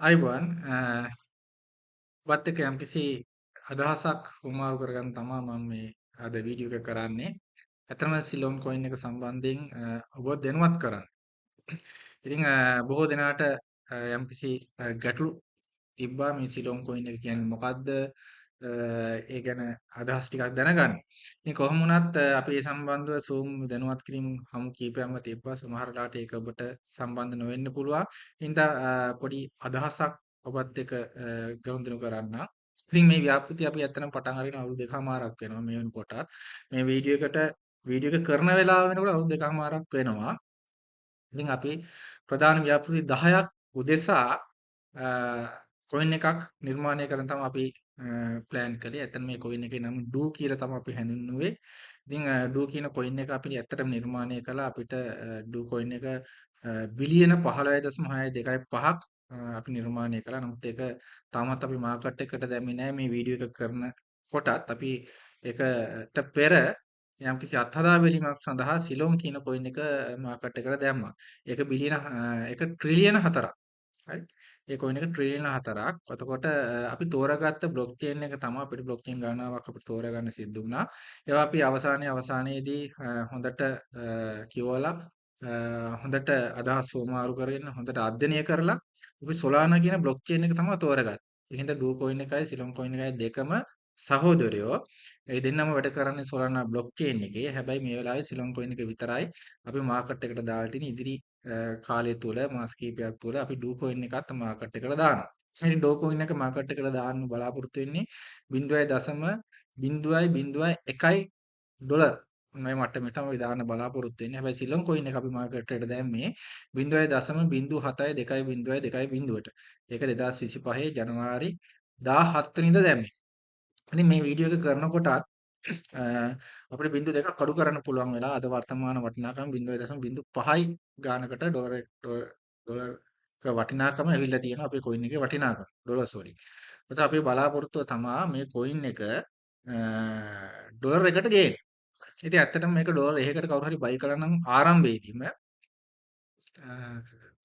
අයිබෝන් ඔබත් එක්ක යම්කිසි අදහසක් හුවමාරු කරගන්න තමයි මම මේ අද වීඩියෝ එක කරන්නේ. ඇත්තටම සිලෝන් කොයින් එක සම්බන්ධයෙන් ඔබ දැනුවත් කරන්න. ඉතින් බොහෝ දෙනාට යම්කිසි ගැටලු තිබ්බා මේ සිලෝන් කොයින් එක කියන්නේ මොකද්ද? ඒ ගැන අදහස් ටිකක් දැනගන්න. ඉතින් කොහොම වුණත් අපි මේ සම්බන්ධව Zoom දැනුවත් කිරීම හමු කීපයක්ම තිබ්බා. සමහර ලාට ඒක ඔබට සම්බන්ධ නොවෙන්න පුළුවන්. හින්දා පොඩි අදහසක් ඔබත් එක්ක ගනුදෙනු කරන්න. ඉතින් මේ ව්‍යාපෘතිය අපි ඇත්තටම පටන් අරගෙන අවුරුදු දෙකමාරක් වෙනවා මේ වෙනකොටත්. මේ වීඩියෝ එක කරන වෙලාව වෙනකොට අවුරුදු දෙකමාරක් වෙනවා. ඉතින් අපි ප්‍රධාන ව්‍යාපෘති 10ක් උදෙසා අ කොයින් එකක් නිර්මාණය කරන්න තමයි අපි ප්ලෑන් කළේ. ඇත්තට මේ කොයින් එකේ නම ඩූ කියලා තමයි අපි හැඳින්වුවේ. ඉතින් ඩූ කියන කොයින් එක අපි ඇත්තටම නිර්මාණය කළා. අපිට ඩූ කොයින් එක බිලියන 15.625ක් අපි නිර්මාණය කළා. නමුත් ඒක තාමත් අපි මාකට් එකට දැම්මේ නැහැ. මේ වීඩියෝ එක කරන කොටත් අපි ඒකට පෙර යම්කිසි අත්හදා බැලීමක් සඳහා සිලෝන් කියන කොයින් එක මාකට් එකට දැම්මා. ඒක ට්‍රිලියන 4ක්. හරි. ඒ කොයින් එක ට්‍රිලියන 4ක්. එතකොට අපි තෝරාගත්ත බ්ලොක් චේන් එක තමයි අපිට බ්ලොක් චේන් ගණනාවක් අපිට තෝරාගන්න සිද්ධ වුණා. ඒවා අපි අවසානයේදී හොඳට කියවලා හොඳට අදහස් හුවමාරු කරගෙන හොඳට අධ්‍යයනය කරලා අපි සොලානා කියන බ්ලොක් චේන් එක තමයි තෝරගත්තේ. ඒ හින්දා ඩූ කොයින් එකයි සිලෝන් කොයින් එකයි දෙකම සහෝදරයෝ. ඒ දෙන්නම වැඩ කරන්නේ සොලානා බ්ලොක් චේන් එකේ. හැබැයි මේ වෙලාවේ සිලෝන් කොයින් එක විතරයි අපි මාකට් එකට දාලා තියෙන ඉදිරි කාලය තුල මාස කිහිපයක් තුල අපි ඩූ කොයින් එකත් මාකට් එකට දානවා. ඉතින් ඩෝ කොයින් එක මාකට් එකට දාන්න බලාපොරොත්තු වෙන්නේ 0.0.1 ඩොලර් මේ මට්ටමේ තමයි දාන්න බලාපොරොත්තු වෙන්නේ. හැබැයි සිලෝන් කොයින් එක අපි මාකට් එකට දැම්මේ 0.07220ට. ඒක 2025 ජනවාරි 17 වෙනිදා දැම්මේ. ඉතින් මේ වීඩියෝ එක කරනකොටත් අපිට 0.2ක් අඩු කරන්න පුළුවන් වෙලා අද වර්තමාන වටිනාකම 0.05යි ගානකට ඩොලර්ක වටිනාකම ඇවිල්ලා තියෙනවා අපේ කොයින් එකේ වටිනාකම ඩොලර්ස් වලින්. ඒත් අපේ බලාපොරොත්තුව තමා මේ කොයින් එක ඩොලර් එකට ගේන්න. ඉතින් ඇත්තටම මේක ඩොලර් 1කට කවුරු හරි බයි කළා නම් ආරම්භයේදීම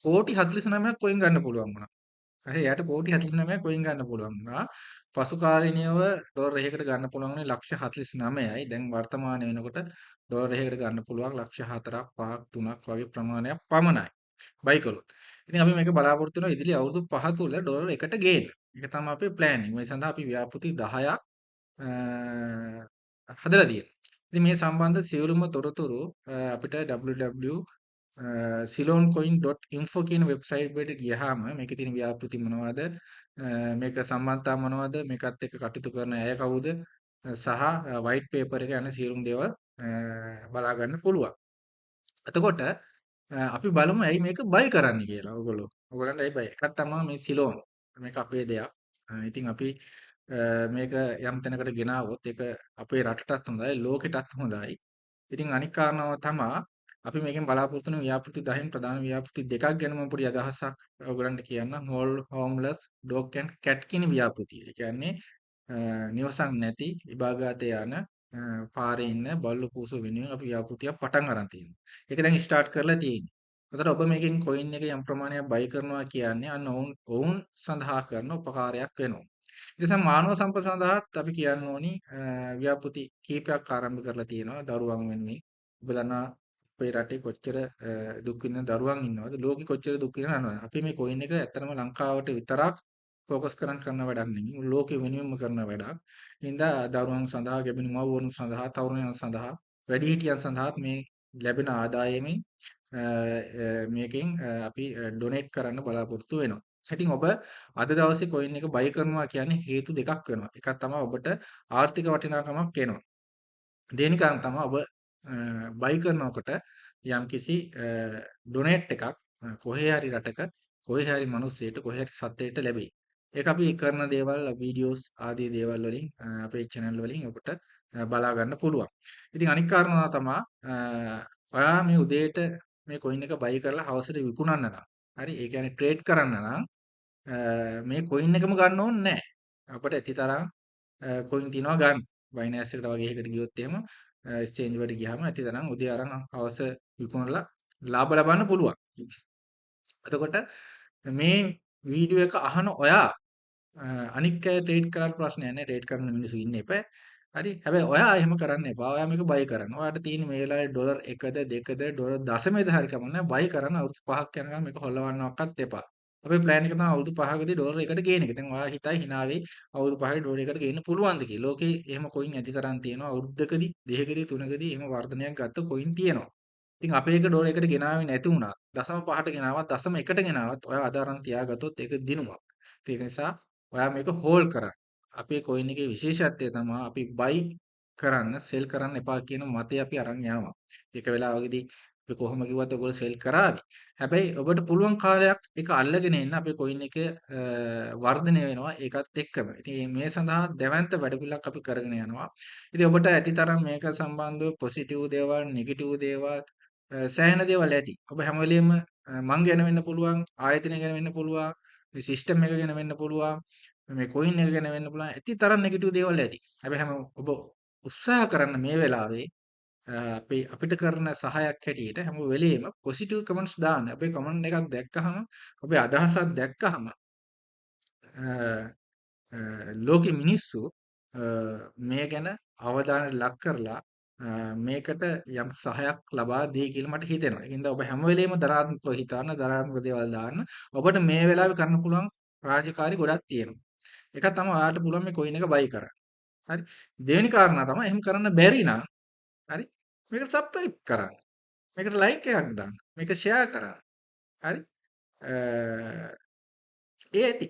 කෝටි 49ක් කොයින් ගන්න පුළුවන් වුණා. හරි එයාට කෝටි 49ක් කොයින් ගන්න පුළුවන් වුණා. පසු කාලීනව ඩොලර් 1කට ගන්න පුළුවන් වුණේ ලක්ෂ 49යි. දැන් වර්තමාන වෙනකොට ඩොලර් 1කට ගන්න පුළුවන් ලක්ෂ 4ක් 5ක් 3ක් වගේ ප්‍රමාණයක් පමණයි. බයි කළොත්. ඉතින් අපි මේක බලාපොරොත්තු වෙනවා ඉදිරි අවුරුදු 5 තුල ඩොලර් 1ට ගේන්න. ඒක තමයි අපේ ප්ලෑනින්. මේ සඳහා අපි ව්‍යාපෘති 10ක් හදලා තියෙනවා. ඉතින් මේ සම්බන්ධ සියලුම තොරතුරු අපිට ceyloncoin.info කියන වෙබ්සයිට් එකට ගියහම මේකේ තියෙන ව්‍යාපෘති මොනවද මේක සම්බන්ධතා මොනවද මේකත් එක්ක කටයුතු කරන අය කවුද සහ white paper එක යන සියලුම දේවල් බලා ගන්න පුළුවන්. එතකොට අපි බලමු ඇයි මේක බයි කරන්න කියලා ඔයගොල්ලෝ. ඔයගොල්ලන්ට ඇයි බයි? එකක් තමයි මේ සිලෝන්. මේක අපේ දෙයක්. ඉතින් අපි මේක යම් තැනකට ගෙනාවොත් ඒක අපේ රටටත් හොඳයි, ලෝකෙටත් හොඳයි. ඉතින් අනික් කාරණාව තමයි අපි මේකෙන් බලාපොරොත්තු වෙන ව්‍යාපෘති 10න් ප්‍රධාන ව්‍යාපෘති දෙකක් ගැන මම පොඩි අදහසක් ඔයගොල්ලන්ට කියන්නම්. හෝම්ලස් ඩොග් ඇන්ඩ් කැට් කියන ව්‍යාපෘතිය. ඒ කියන්නේ නිවසක් නැති ඉබාගාතේ යන පාරේ ඉන්න බල්ලු පූසු වෙනුවෙන් අපි ව්‍යාපෘතියක් පටන් අරන් තියෙනවා. ඒක දැන් ස්ටාර්ට් කරලා තියෙන්නේ. එතකොට ඔබ මේකෙන් කොයින් එක යම් ප්‍රමාණයක් බයි කරනවා කියන්නේ අන්න ඔවුන් සඳහා කරන උපකාරයක් වෙනවා. ඒ නිසා මානව සම්පත සඳහාත් අපි කියන්න ඕනි ව්‍යාපෘති කීපයක් ආරම්භ කරලා තියෙනවා දරුවන් වෙනුවෙන්. ඔබ දන්නා අපේ රටේ කොච්චර දුක් විඳින දරුවන් ඉන්නවද? ලෝකෙ කොච්චර දුක් විඳිනවද? අපි මේ කොයින් එක ඇත්තටම ලංකාවට විතරක් ફોකස් කරන් කරන වැඩක් නෙමෙයි. ලෝකෙ වෙනුවෙන්ම කරන වැඩක්. හින්දා දරුවන් සඳහා, ගැබිණි මව්වරුන් සඳහා, තරුණයන් සඳහා, වැඩිහිටියන් සඳහාත් මේ ලැබෙන ආදායමෙන් මේකෙන් අපි ඩොනේට් කරන්න බලාපොරොත්තු වෙනවා. ඉතින් ඔබ අද දවසේ කොයින් එක බයි කරනවා කියන්නේ හේතු දෙකක් වෙනවා. එකක් තමයි ඔබට ආර්ථික වටිනාකමක් එනවා. දෙවෙනි කාරණා තමයි ඔබ බයි කරනකොට යම්කිසි ඩොනේට් එකක් කොහේ හරි රටක කොහේ හරි මිනිස්සෙට කොහේ හරි සත්ත්වයට ලැබෙයි. ඒක අපි කරන දේවල් වීඩියෝස් ආදී දේවල් වලින් අපේ channel වලින් ඔබට බලා ගන්න පුළුවන්. ඉතින් අනික් කාරණාව තමයි ඔයා මේ උදේට මේ කොයින් එක බයි කරලා හවසට විකුණන්න නම් හරි ඒ කියන්නේ ට්‍රේඩ් කරන්න නම් මේ කොයින් එකම ගන්න ඕනේ නැහැ. අපිට ඇතිතරම් කොයින් තියනවා ගන්න. බයිනෑස් එකට වගේ එකකට ගියොත් එහෙම එක්ස්චේන්ජ් වලට ගියාම ඇතිතරම් උදේ අරන් හවස විකුණලා ලාභ ලබන්න පුළුවන්. එතකොට මේ වීඩියෝ එක අහන ඔයා අනික් අය ට්‍රේඩ් කරාට ප්‍රශ්නයක් නැහැ. ට්‍රේඩ් කරන මිනිස්සු ඉන්න එපා. හරි. හැබැයි ඔයා එහෙම කරන්න එපා. ඔයා මේක බයි කරන්න. ඔයාට තියෙන මේ වෙලාවේ ඩොලර් 1ද 2ද ඩොලර් දශමයද හරි කමන්නේ බයි කරන්න අවුරුදු 5ක් යනකම් මේක හොල්ලවන්නවත් එපා. අපේ ප්ලෑන් එක තමයි අවුරුදු 5කදී ඩොලර් 1ට ගේන එක. දැන් ඔයා හිතයි hina වෙයි අවුරුදු 5ේ ඩොලර් 1ට ගේන්න පුළුවන්ද කියලා. ලෝකේ එහෙම කොයින් ඇති තරම් තියෙනවා. අවුරුද්දකදී, දෙකකදී, තුනකදී එහෙම වර්ධනයක් ගත්ත කොයින් තියෙනවා. ඉතින් අපේ එක ඩොලර් 1ට ගෙනාවේ නැති වුණා. දශම 5ට ගෙනාවත්, දශම 1ට ගෙනාවත් ඔයා අද අරන් තියාගත්තොත් ඒක දිනුමක්. ඒක නිසා ඔයා මේක හෝල්ඩ් කරන්න. අපේ කොයින් එකේ විශේෂත්වය තමයි අපි බයි කරන්න, සෙල් කරන්න එපා කියන මතය අපි අරන් යනවා. එක වෙලාවකදී අපි කොහොම කිව්වත් ඔයගොල්ලෝ සෙල් කරાવી. හැබැයි ඔබට පුළුවන් කාලයක් ඒක අල්ලගෙන ඉන්න අපේ කොයින් එක වර්ධනය වෙනවා ඒකත් එක්කම. ඉතින් මේ සඳහා දැවැන්ත වැඩපිළිවෙලක් අපි කරගෙන යනවා. ඉතින් ඔබට ඇතිතරම් මේක සම්බන්ධව පොසිටිව් දේවල්, නෙගටිව් දේවල් සෑහෙන දේවල් ඇති. ඔබ හැම වෙලෙම මං ගැන වෙන්න පුළුවන්, ආයතනය ගැන වෙන්න පුළුවන්, මේ සිස්ටම් එක ගැන වෙන්න පුළුවන්, මේ කොයින් එක ගැන වෙන්න පුළුවන්. ඇති තරම් නෙගටිව් දේවල් ඇති. හැබැයි ඔබ උත්සාහ කරන්න මේ වෙලාවේ අපිට කරන සහායක් හැටියට හැම වෙලෙම පොසිටිව් කමෙන්ට්ස් දාන්න. අපේ කමෙන්ට් එකක් දැක්කහම, ඔබේ අදහසක් දැක්කහම ලෝකෙ මිනිස්සු මේ ගැන අවධානය ලක් කරලා මේකට යම් සහයක් ලබා දෙයි කියලා මට හිතෙනවා. ඒකින්ද ඔබ හැම වෙලෙම ධනාත්මකව හිතන්න, ධනාත්මක දේවල් දාන්න. ඔබට මේ වෙලාවේ කරන්න පුළුවන් රාජකාරි ගොඩක් තියෙනවා. එකක් තමයි ඔයාලට පුළුවන් මේ කොයින් එක බයි කරන්න. හරි. දෙවෙනි කාරණා තමයි එහෙම කරන්න බැරි නම් හරි. මේකට සබ්ස්ක්‍රයිබ් කරන්න. මේකට ලයික් එකක් දාන්න. මේක ෂෙයා කරන්න. හරි. ඒ ඇති.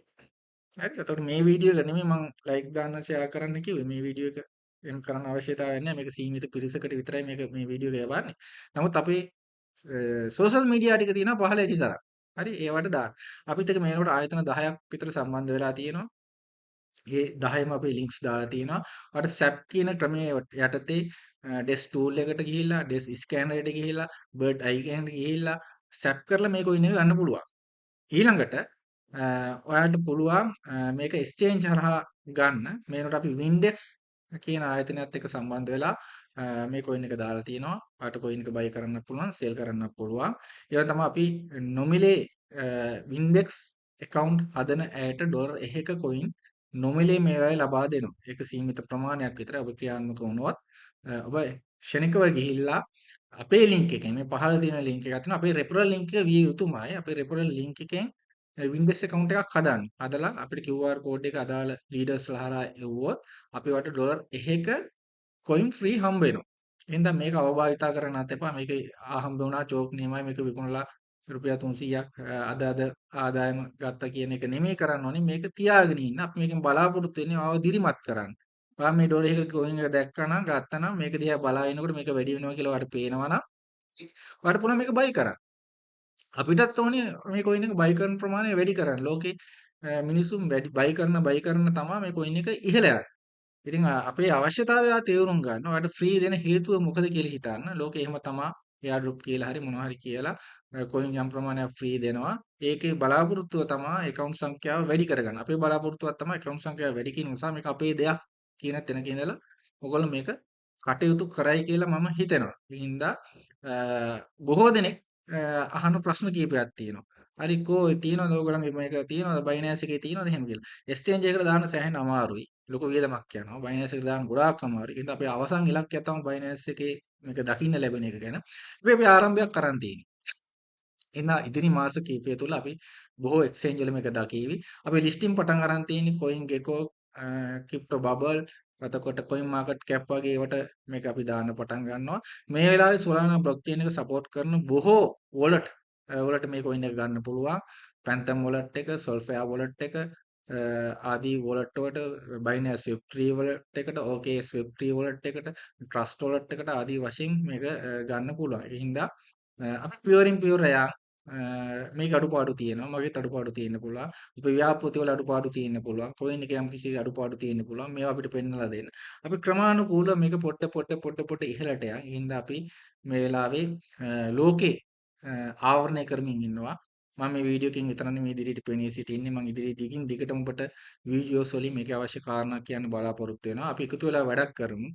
හරි. එතකොට මේ වීඩියෝ එක නෙමෙයි මම ලයික් දාන්න ෂෙයා කරන්න කිව්වේ. මේ වීඩියෝ එක එහෙම කරන්න අවශ්‍යතාවයක් නැහැ. මේක සීමිත පිරිසකට විතරයි මේ වීඩියෝ එක යවන්නේ. නමුත් අපේ සෝෂල් මීඩියා ටික තියෙනවා 15 ඇති තරම්. හරි. ඒවට දාන්න. අපිත් එක්ක මේනකොට ආයතන 10ක් විතර සම්බන්ධ වෙලා තියෙනවා. ඒ 10ම අපේ ලින්ක්ස් දාලා තියෙනවා. ඔයාලට SAP කියන ක්‍රමයේ යටතේ ඩෙස් ටූල් එකට ගිහිල්ලා, ඩෙස් ස්කෑනර් එකට ගිහිල්ලා, බර්ඩ් අයි එකට ගිහිල්ලා SAP කරලා මේ කොයින් එක ගන්න පුළුවන්. ඊළඟට ඔයාලට පුළුවන් මේක එක්ස්චේන්ජ් හරහා ගන්න. මේනොට අපි Windex කියන ආයතනයත් එක්ක සම්බන්ධ වෙලා මේ කොයින් එක දාලා තියෙනවා. ඔයාලට කොයින් එක බයි කරන්න පුළුවන්, සෙල් කරන්න පුළුවන්. ඒවා තමයි අපි නොමිලේ Windex account හදන ඇයට ඩොලර් 1ක කොයින් නොමිලේ මේ වෙලාවේ ලබා දෙනවා. ඒක සීමිත ප්‍රමාණයක් විතරයි ඔබ ක්‍රියාත්මක වුණොත් ඔබ ක්ෂණිකව ගිහිල්ලා අපේ ලින්ක් එකෙන් මේ පහළ තියෙන ලින්ක් එකක් තියෙනවා. අපේ රෙෆරල් ලින්ක් එක විය යුතුමයි. අපේ රෙෆරල් ලින්ක් එකෙන් Winbase account එකක් හදන්න. හදලා අපිට QR code එක අදාළ ලීඩර්ස්ලා හරහා එව්වොත් අපි වට ඩොලර් 1ක කොයින් ෆ්‍රී හම්බ වෙනවා. එහෙනම් මේක අවභාවිතා කරන්නත් එපා. මේක හම්බ වුණා චෝක් නියමයි මේක විකුණලා රුපියල් 300ක් අද ආදායම ගත්තා කියන එක නෙමෙයි කරන්න ඕනේ. මේක තියාගෙන ඉන්න. අපි මේකෙන් බලාපොරොත්තු වෙන්නේ ආව දිරිමත් කරන්න. ඔයා මේ ඩොලර් එකක කොයින් එක දැක්කා නම් ගත්තා නම් මේක දිහා බලා ඉනකොට මේක වැඩි වෙනවා කියලා ඔයාලට පේනවා නම් ඔයාලට පුළුවන් මේක බයි කරන්න. අපිටත් ඕනේ මේ කොයින් එක බයි කරන ප්‍රමාණය වැඩි කරන්න. ලෝකේ මිනිස්සුන් වැඩි බයි කරන තමා මේ කොයින් එක ඉහළ යන්නේ. ඉතින් අපේ අවශ්‍යතාවය තේරුම් ගන්න. ඔයාලට ෆ්‍රී දෙන හේතුව මොකද කියලා හිතන්න. ලෝකේ එහෙම තමා එයා ඩ්‍රොප් කියලා හරි මොනවා හරි කියලා කොයින් යම් ප්‍රමාණයක් ෆ්‍රී දෙනවා. ඒකේ බලාපොරොත්තුව තමයි account සංඛ්‍යාව වැඩි කරගන්න. අපේ බලාපොරොත්තුවක් තමයි account සංඛ්‍යාව වැඩි කිරීම නිසා මේක අපේ දෙයක් කියන තැනක ඉඳලා ඔයගොල්ලෝ මේක කටයුතු කරයි කියලා මම හිතනවා. ඒ හින්දා බොහෝ දෙනෙක් අහන ප්‍රශ්න කීපයක් තියෙනවා. හරි කෝ තියෙනවද ඔයගොල්ලන්ගේ මේක තියෙනවද බයිනෑන්ස් එකේ තියෙනවද එහෙම කියලා. එක්ස්චේන්ජ් එකකට දාන්න සෑහෙන අමාරුයි. ලොකු වියදමක් යනවා. බයිනෑන්ස් එකට දාන්න ගොඩාක් අමාරුයි. ඒ හින්දා අපේ අවසන් ඉලක්කය තමයි බයිනෑන්ස් එකේ මේක දකින්න ලැබෙන එක ගැන. අපි ආරම්භයක් කරන් තියෙන්නේ. එන ඉදිරි මාස කිහිපය තුළ අපි බොහෝ එක්ස්චේන්ජ් වල මේක දකීවි. අපි ලිස්ටින් පටන් අරන් තියෙන්නේ coin gecko, crypto bubble, එතකොට coin market cap වගේ ඒවට මේක අපි දාන්න පටන් ගන්නවා. මේ වෙලාවේ Solana blockchain එක support කරන බොහෝ wallet වලට මේ coin එක ගන්න පුළුවන්. Phantom wallet එක, Solfare wallet එක ආදී wallet වලට Binance Web3 wallet එකට, OKX Web3 wallet එකට, Trust wallet එකට ආදී වශයෙන් මේක ගන්න පුළුවන්. ඒ හින්දා අපි පියවරින් පියවර මේක අඩුපාඩු තියෙනවා. මගේත් අඩුපාඩු තියෙන්න පුළුවන්. අපේ ව්‍යාපෘති වල අඩුපාඩු තියෙන්න පුළුවන්. කොයින් එකේ යම් කිසි අඩුපාඩු තියෙන්න පුළුවන්. මේවා අපිට පෙන්නලා දෙන්න. අපි ක්‍රමානුකූලව මේක පොඩ ඉහළට යන්. ඒ හින්දා අපි මේ වෙලාවේ ලෝකේ ආවරණය කරමින් ඉන්නවා. මම මේ වීඩියෝ එකකින් විතර නෙමෙයි ඉදිරියට පෙනී සිටින්නේ. මම ඉදිරියේ දිගින් දිගටම ඔබට වීඩියෝස් වලින් මේකේ අවශ්‍ය කාරණා කියන්න බලාපොරොත්තු වෙනවා. අපි එකතු වෙලා වැඩක් කරමු.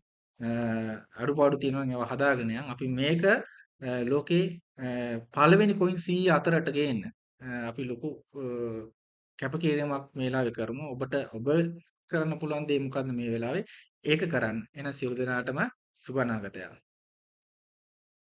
අඩුපාඩු තියෙනවා නම් ඒවා හදාගෙන යන්. අපි මේක ලෝකේ පළවෙනි කොයින් 100 අතරට ගේන්න අපි ලොකු කැපකිරීමක් මේ වෙලාවේ කරමු. ඔබ කරන්න පුළුවන් දේ මොකද්ද මේ වෙලාවේ? ඒක කරන්න. එහෙනම් සියලු දෙනාටම සුබ අනාගතයක්.